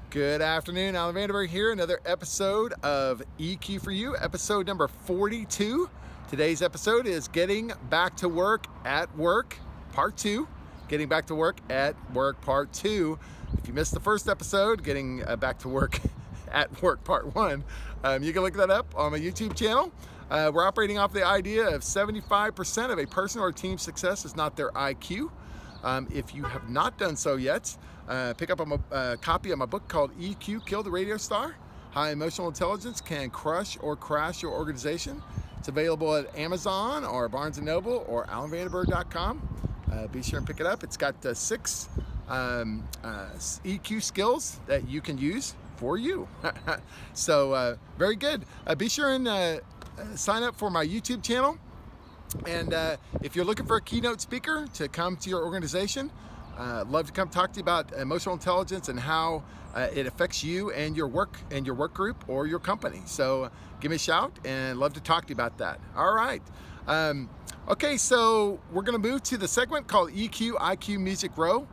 Good afternoon, Alan Vandenberg here, another episode of EQ for You, episode number 42. Today's episode is Getting Back to Work at Work, Part 2. Getting Back to Work at Work, Part 2. If you missed the first episode, Getting Back to Work at Work, Part 1, you can look that up on my YouTube channel. We're operating off the idea of 75% of a person or team's success is not their IQ. If you have not done so yet, pick up a copy of my book called EQ, Kill the Radio Star. High Emotional Intelligence Can Crush or Crash Your Organization. It's available at Amazon or Barnes & Noble or alanvandenberg.com. Be sure and pick it up. It's got 6 EQ skills that you can use for you. So very good. Be sure and sign up for my YouTube channel. And if you're looking for a keynote speaker to come to your organization, I'd love to come talk to you about emotional intelligence and how it affects you and your work group or your company. So give me a shout and love to talk to you about that. All right. Okay, so we're going to move to the segment called EQ, IQ Music Row,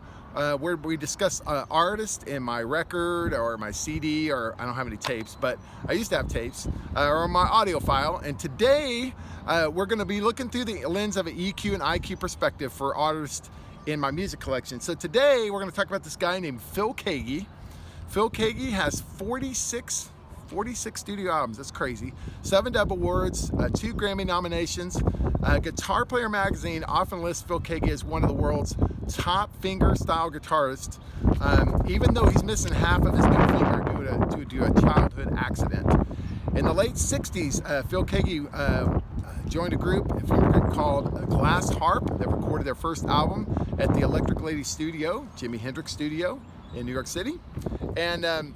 where we discuss artists in my record or my CD, or I don't have any tapes, but I used to have tapes, or my audio file. And today we're going to be looking through the lens of an EQ and IQ perspective for artists in my music collection. So today we're going to talk about this guy named Phil Keaggy. Phil Keaggy has 46 studio albums. That's crazy. 7 Dove Awards, 2 Grammy nominations. Guitar Player magazine often lists Phil Keaggy as one of the world's top finger-style guitarists, even though he's missing half of his middle finger due to a childhood accident. In the late 60s, Phil Keaggy joined a formed a group called Glass Harp that recorded their first album at the Electric Lady Studio, Jimi Hendrix Studio in New York City. And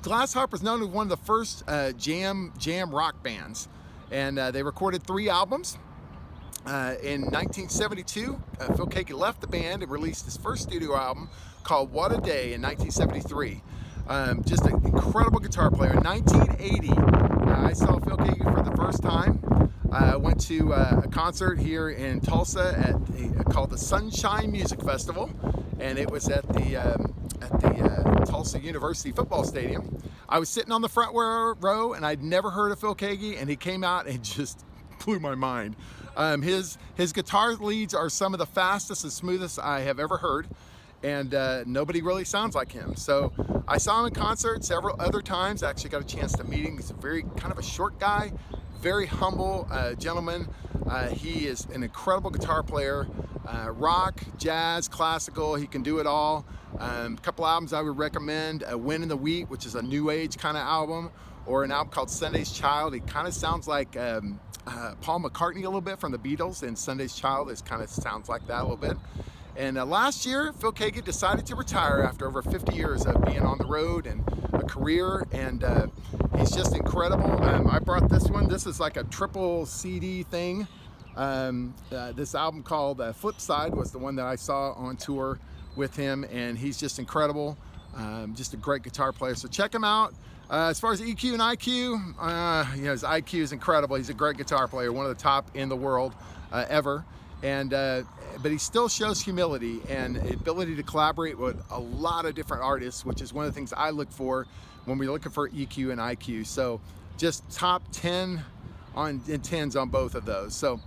Glass Harp was known as one of the first jam rock bands. And they recorded 3 albums. In 1972, Phil Keaggy left the band and released his first studio album called What a Day in 1973. Just an incredible guitar player. In 1980, I saw Phil Keaggy for the first time. I went to a concert here in Tulsa called the Sunshine Music Festival, and it was at the Tulsa University football stadium. I was sitting on the front row, and I'd never heard of Phil Keaggy, and he came out and just blew my mind. His guitar leads are some of the fastest and smoothest I have ever heard, and nobody really sounds like him. So I saw him in concert several other times. I actually got a chance to meet him. He's a very kind of a short guy, very humble gentleman. He is an incredible guitar player, rock, jazz, classical. He can do it all. A couple albums I would recommend: Wind in the Wheat, which is a new age kind of album, or an album called Sunday's Child. He kind of sounds like Paul McCartney a little bit from the Beatles, and Sunday's Child kind of sounds like that a little bit. And last year, Phil Keaggy decided to retire after over 50 years of being on the road and a career, and he's just incredible. I brought this one. This is like a triple CD thing. This album called Flip Side was the one that I saw on tour with him, and he's just incredible. Just a great guitar player. So check him out. As far as EQ and IQ, his IQ is incredible. He's a great guitar player, one of the top in the world ever. But he still shows humility and ability to collaborate with a lot of different artists, which is one of the things I look for when we're looking for EQ and IQ. So just top 10 and 10s on both of those. So,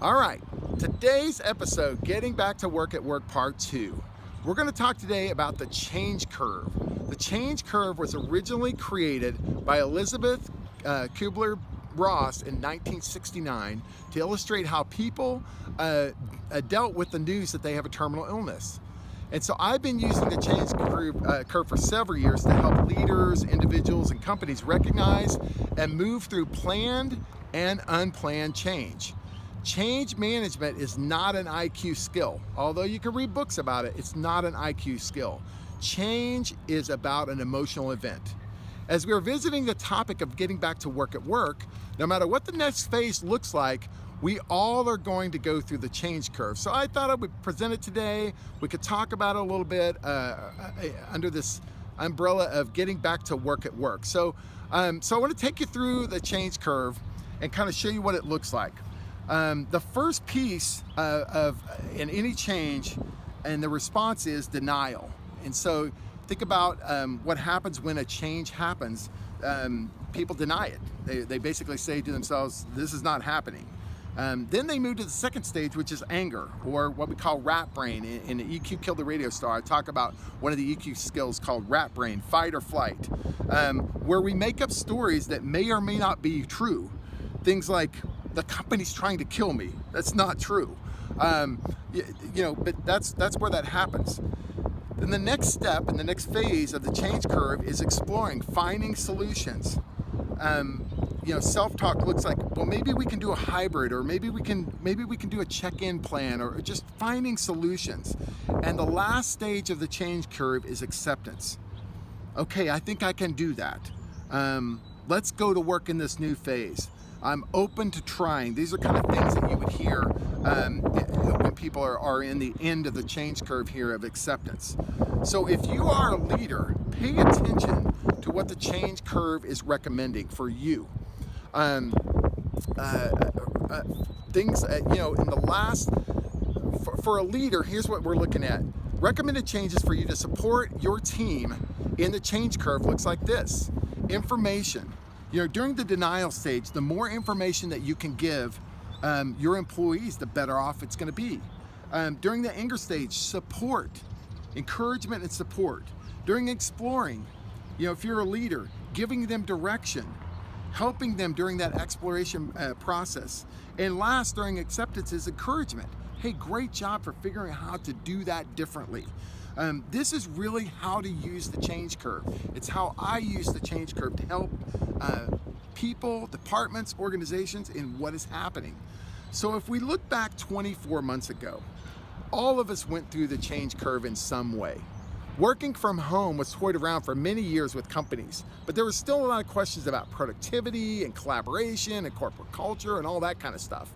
all right, today's episode, Getting Back to Work at Work, Part 2. We're going to talk today about the change curve. The change curve was originally created by Elizabeth Kubler-Ross in 1969 to illustrate how people dealt with the news that they have a terminal illness. And so I've been using the change curve for several years to help leaders, individuals, and companies recognize and move through planned and unplanned change. Change management is not an IQ skill. Although you can read books about it, it's not an IQ skill. Change is about an emotional event. As we are visiting the topic of getting back to work at work, no matter what the next phase looks like, we all are going to go through the change curve. So I thought I would present it today. We could talk about it a little bit under this umbrella of getting back to work at work. So I want to take you through the change curve and kind of show you what it looks like. The first piece in any change, and the response is denial. And so Think about what happens when a change happens. People deny it. They basically say to themselves, this is not happening. Then they move to the second stage, which is anger, or what we call rat brain. In EQ Kill the Radio Star, I talk about one of the EQ skills called rat brain, fight or flight, where we make up stories that may or may not be true. Things like, the company's trying to kill me. That's not true. But that's where that happens. Then the next step and the next phase of the change curve is exploring, finding solutions. Self-talk looks like, well, maybe we can do a hybrid, or maybe we can do a check-in plan, or just finding solutions. And the last stage of the change curve is acceptance. Okay, I think I can do that. Let's go to work in this new phase. I'm open to trying. These are kind of things that you would hear when people are in the end of the change curve here of acceptance. So if you are a leader, pay attention to what the change curve is recommending for you. Things, in the last, for a leader, here's what we're looking at. Recommended changes for you to support your team in the change curve looks like this. Information. During the denial stage, the more information that you can give your employees, the better off it's going to be. During the anger stage, support, encouragement and support. During exploring, if you're a leader, giving them direction, helping them during that exploration process. And last, during acceptance, is encouragement. Hey, great job for figuring out how to do that differently. This is really how to use the change curve. It's how I use the change curve to help people, departments, organizations in what is happening. So if we look back 24 months ago, all of us went through the change curve in some way. Working from home was toyed around for many years with companies, but there was still a lot of questions about productivity and collaboration and corporate culture and all that kind of stuff.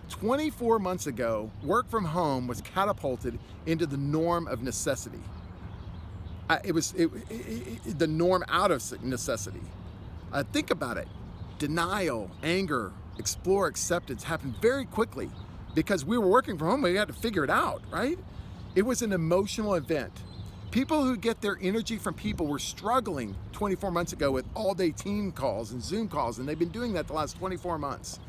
24 months ago, work from home was catapulted into the norm of necessity. It was the norm out of necessity. Think about it. Denial, anger, explore, acceptance happened very quickly because we were working from home. We had to figure it out, right? It was an emotional event. People who get their energy from people were struggling 24 months ago with all-day team calls and Zoom calls, and they've been doing that the last 24 months.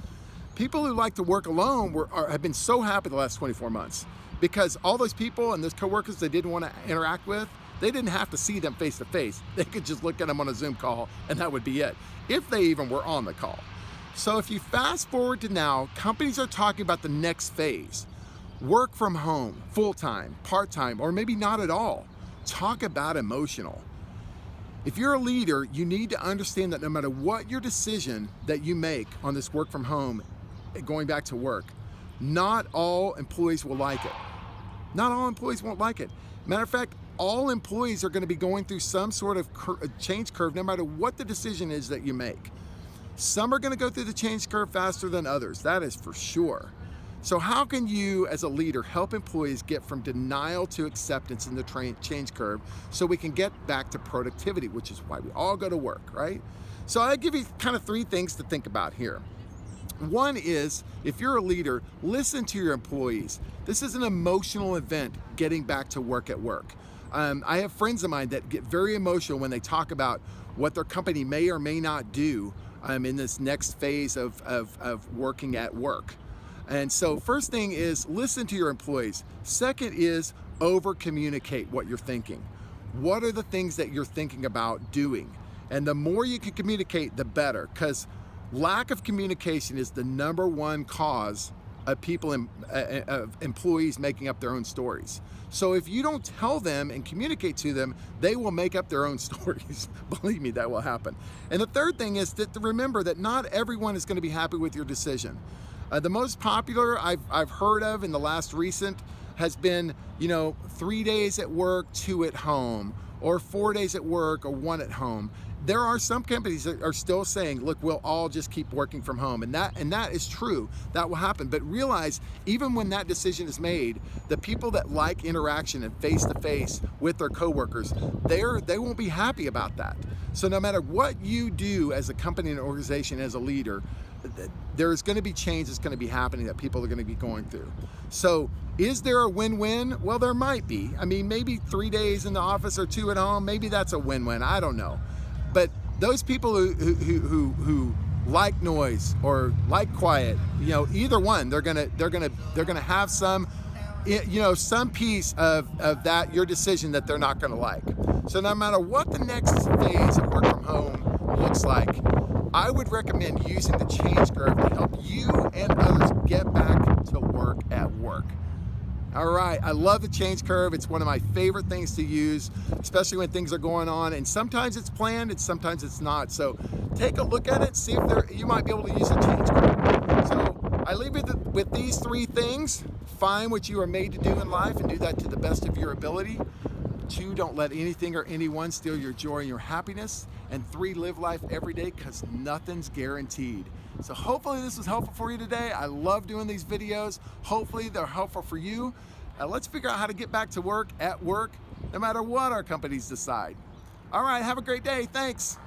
People who like to work alone have been so happy the last 24 months because all those people and those coworkers they didn't want to interact with, they didn't have to see them face to face. They could just look at them on a Zoom call and that would be it, if they even were on the call. So if you fast forward to now, companies are talking about the next phase. Work from home, full-time, part-time, or maybe not at all. Talk about emotional. If you're a leader, you need to understand that no matter what your decision that you make on this work from home, going back to work, not all employees will like it. Not all employees won't like it. Matter of fact, all employees are going to be going through some sort of change curve no matter what the decision is that you make. Some are going to go through the change curve faster than others, that is for sure. So how can you as a leader help employees get from denial to acceptance in the change curve so we can get back to productivity, which is why we all go to work, right? So I give you kind of 3 things to think about here. One is, if you're a leader, listen to your employees. This is an emotional event, getting back to work at work. I have friends of mine that get very emotional when they talk about what their company may or may not do in this next phase of working at work. And so first thing is listen to your employees. Second is over-communicate what you're thinking. What are the things that you're thinking about doing? And the more you can communicate, the better, because lack of communication is the #1 cause of of employees making up their own stories. So if you don't tell them and communicate to them, they will make up their own stories. Believe me, that will happen. And the third thing is to remember that not everyone is going to be happy with your decision. The most popular I've heard of in the last recent has been, 3 days at work, 2 at home, or 4 days at work, or 1 at home. There are some companies that are still saying, look, we'll all just keep working from home. And that is true. That will happen. But realize, even when that decision is made, the people that like interaction and face-to-face with their coworkers, they won't be happy about that. So no matter what you do as a company and organization, as a leader, there's going to be change that's going to be happening that people are going to be going through. So is there a win-win? Well, there might be. I mean, maybe 3 days in the office or 2 at home, maybe that's a win-win. I don't know. But those people who like noise or like quiet, you know, either one, they're gonna have some, you know, some piece of that, your decision, that they're not gonna like. So no matter what the next phase of work from home looks like, I would recommend using the change curve to help you and others get back to work at work. All right, I love the change curve. It's one of my favorite things to use, especially when things are going on, and sometimes it's planned and sometimes it's not. So take a look at it, see if you might be able to use a change curve. So I leave you with these 3 things. Find what you are made to do in life and do that to the best of your ability. 2, don't let anything or anyone steal your joy and your happiness. And 3, live life every day, because nothing's guaranteed. So hopefully this was helpful for you today. I love doing these videos. Hopefully they're helpful for you. Let's figure out how to get back to work at work, no matter what our companies decide. All right, have a great day. Thanks.